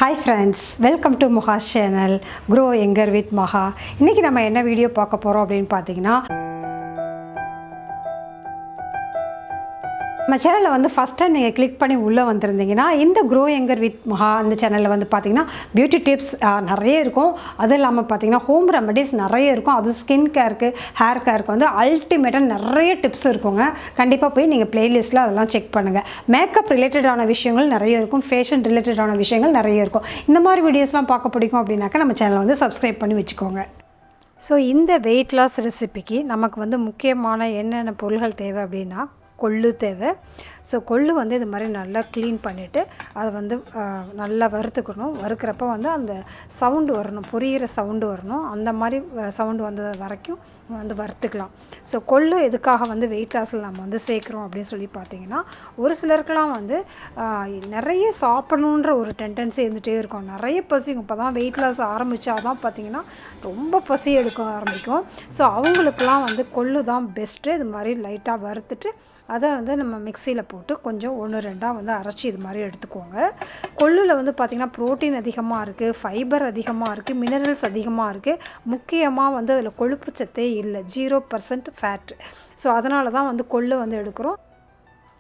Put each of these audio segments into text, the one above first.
Hi friends, welcome to MAHA's channel Grow Younger with MAHA. இன்னைக்கு நம்ம என்ன video பார்க்க போறோம் அப்படினு பாத்தீங்கன்னா நம்ம சேனல்ல வந்து ஃபர்ஸ்ட் டைம் நீங்க கிளிக் பண்ணி உள்ள வந்திருந்தீங்கன்னா இந்த Grow Younger with MAHA அந்த சேனல்ல வந்து பாத்தீங்கன்னா பியூட்டி டிப்ஸ் நிறைய இருக்கும். அது இல்லாம பாத்தீங்கன்னா ஹோம் ரெமெடிஸ் நிறைய இருக்கும். அது ஸ்கின் கேருக்கு, ஹேர் கேருக்கு வந்து அல்டிமேட்டா நிறைய டிப்ஸ் இருக்குங்க. கண்டிப்பா போய் நீங்க பிளேலிஸ்ட்ல அதெல்லாம் செக் பண்ணுங்க. மேக்கப் ரிலேட்டடான விஷயங்கள் நிறைய இருக்கும். ஃபேஷன் ரிலேட்டடான விஷயங்கள் நிறைய இருக்கும். இந்த மாதிரி வீடியோஸ்லாம் பார்க்க பிடிக்கும் அப்படினாக்க நம்ம சேனலை வந்து சப்ஸ்கிரைப் பண்ணி வெச்சுக்கோங்க. ஸோ இந்த வெயிட் லாஸ் ரெசிபிக்கு நமக்கு வந்து முக்கியமான என்னென்ன பொருட்கள் தேவை அப்படின்னா கொள்ளு தேவை. ஸோ கொள்ளு வந்து இது மாதிரி நல்லா க்ளீன் பண்ணிவிட்டு அதை வந்து நல்லா வறுத்துக்கணும். வறுக்கிறப்ப வந்து அந்த சவுண்டு வரணும், பொரியிற சவுண்டு வரணும். அந்த மாதிரி சவுண்டு வந்தது வரைக்கும் வந்து வறுத்துக்கலாம். ஸோ கொள்ளு எதுக்காக வந்து வெயிட் லாஸில் நம்ம வந்து சேர்க்குறோம் அப்படின்னு சொல்லி பார்த்தீங்கன்னா, ஒரு சிலருக்கெலாம் வந்து நிறைய சாப்பிடணுன்ற ஒரு டெண்டன்சி இருந்துகிட்டே இருக்கும். நிறைய பசிக்கும். இப்போ தான் வெயிட் லாஸ் ஆரம்பித்தா தான் பார்த்திங்கன்னா ரொம்ப பசி எடுக்க ஆரம்பிக்கும். ஸோ அவங்களுக்கெலாம் வந்து கொள்ளு தான் பெஸ்ட்டு. இது மாதிரி லைட்டாக வறுத்துட்டு அதை வந்து நம்ம மிக்சியில் போட்டு கொஞ்சம் 1-2 வந்து அரைச்சி இது மாதிரி எடுத்துக்கோங்க. கொள்ளில் வந்து பார்த்திங்கன்னா ப்ரோட்டீன் அதிகமாக இருக்குது, ஃபைபர் அதிகமாக இருக்குது, மினரல்ஸ் அதிகமாக இருக்குது. முக்கியமாக வந்து அதில் கொழுப்பு சத்தே இல்லை, 0% ஃபேட். ஸோ அதனால தான் வந்து கொள்ளு வந்து எடுக்கிறோம்.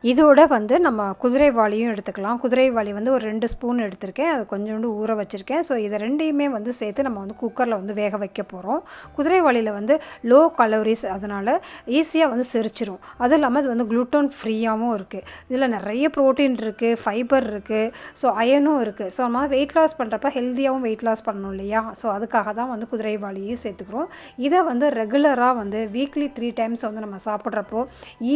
இதோட வந்து நம்ம குதிரைவாளியும் எடுத்துக்கலாம். குதிரைவாளி வந்து ஒரு 2 ஸ்பூன் எடுத்திருக்கேன். அது கொஞ்சோண்டு ஊற வச்சுருக்கேன். ஸோ இதை ரெண்டையுமே வந்து சேர்த்து நம்ம வந்து குக்கரில் வந்து வேக வைக்க போகிறோம். குதிரைவாளியில் வந்து லோ கலோரிஸ், அதனால் ஈஸியாக வந்து செரிச்சிரும். அது இல்லாமல் இது வந்து குளுட்டோன் ஃப்ரீயாகவும் இருக்குது. இதில் நிறைய ப்ரோட்டீன் இருக்குது, ஃபைபர் இருக்குது, ஸோ அயனும் இருக்குது. ஸோ நம்ம வெயிட் லாஸ் பண்ணுறப்ப ஹெல்த்தியாகவும் வெயிட் லாஸ் பண்ணணும் இல்லையா? ஸோ அதுக்காக தான் வந்து குதிரைவாளியும் சேர்த்துக்கிறோம். இதை வந்து ரெகுலராக வந்து வீக்லி 3 டைம்ஸ் வந்து நம்ம சாப்பிட்றப்போ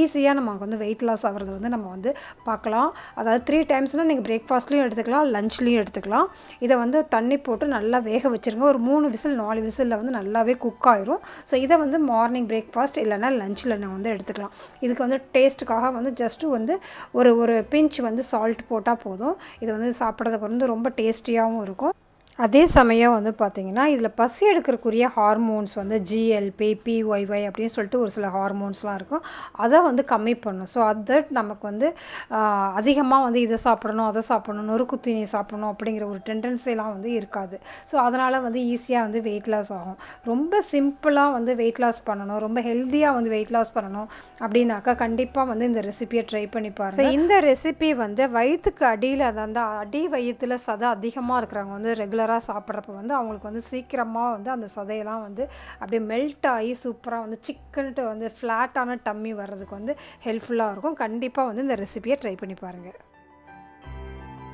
ஈஸியாக நமக்கு வந்து வெயிட் லாஸ் ஆகிறது வந்து நம்ம வந்து பார்க்கலாம். அதாவது 3 டைம்ஸ்னால் நீங்கள் பிரேக்ஃபாஸ்ட்லேயும் எடுத்துக்கலாம், லஞ்ச்லேயும் எடுத்துக்கலாம். இதை வந்து தண்ணி போட்டு நல்லா வேக வச்சுருங்க. ஒரு 3 விசில் 4 விசிலில் வந்து நல்லாவே குக் ஆயிரும். ஸோ இதை வந்து மார்னிங் பிரேக்ஃபாஸ்ட் இல்லைனா லஞ்சில் நம்ம வந்து எடுத்துக்கலாம். இதுக்கு வந்து டேஸ்ட்டுக்காக வந்து ஜஸ்ட்டு வந்து ஒரு பிஞ்ச் வந்து சால்ட் போட்டால் போதும். இது வந்து சாப்பிட்றதுக்கு வந்து ரொம்ப டேஸ்டியாகவும் இருக்கும். அதே சமயம் வந்து பார்த்திங்கன்னா இதில் பசி எடுக்கிறக்குரிய ஹார்மோன்ஸ் வந்து ஜிஎல்பி, பிஒய்ஒய் அப்படின்னு சொல்லிட்டு ஒரு சில ஹார்மோன்ஸ்லாம் இருக்கும். அதை வந்து கம்மி பண்ணும். ஸோ அதை நமக்கு வந்து அதிகமாக வந்து இதை சாப்பிடணும், அதை சாப்பிடணும், நொறுக்குத்தீனி சாப்பிடணும் அப்படிங்கிற ஒரு டெண்டன்சிலாம் வந்து இருக்காது. ஸோ அதனால் வந்து ஈஸியாக வந்து வெயிட் லாஸ் ஆகும். ரொம்ப சிம்பிளாக வந்து வெயிட் லாஸ் பண்ணணும், ரொம்ப ஹெல்த்தியாக வந்து வெயிட் லாஸ் பண்ணணும் அப்படின்னாக்கா கண்டிப்பாக வந்து இந்த ரெசிபியை ட்ரை பண்ணி பாருங்கள். ஸோ இந்த ரெசிபி வந்து வயிற்றுக்கு அடியில், அந்த அடி வயிற்றில் சதை அதிகமாக இருக்கிறவங்க வந்து ரெகுலராக சாப்பிட்றப்ப வந்து அவங்களுக்கு வந்து சீக்கிரமாக வந்து அந்த சதையெல்லாம் வந்து அப்படியே மெல்ட் ஆகி சூப்பராக வந்து சிக்கன்ட்டு வந்து ஃப்ளாட்டான டம்மி வர்றதுக்கு வந்து ஹெல்ப்ஃபுல்லாக இருக்கும். கண்டிப்பாக வந்து இந்த ரெசிபியை ட்ரை பண்ணி பாருங்கள்.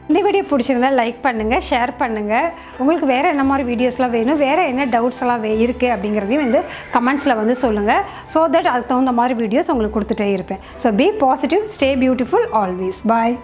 இந்த வீடியோ பிடிச்சிருந்தால் லைக் பண்ணுங்கள், ஷேர் பண்ணுங்கள். உங்களுக்கு வேறு என்ன மாதிரி வீடியோஸ்லாம் வேணும், வேறு என்ன டவுட்ஸ் எல்லாம் இருக்குது அப்படிங்கிறதையும் வந்து கமெண்ட்ஸில் வந்து சொல்லுங்கள். ஸோ தட் அதுக்கு தகுந்த மாதிரி வீடியோஸ் உங்களுக்கு கொடுத்துட்டே இருப்பேன். So be positive, stay beautiful always. Bye.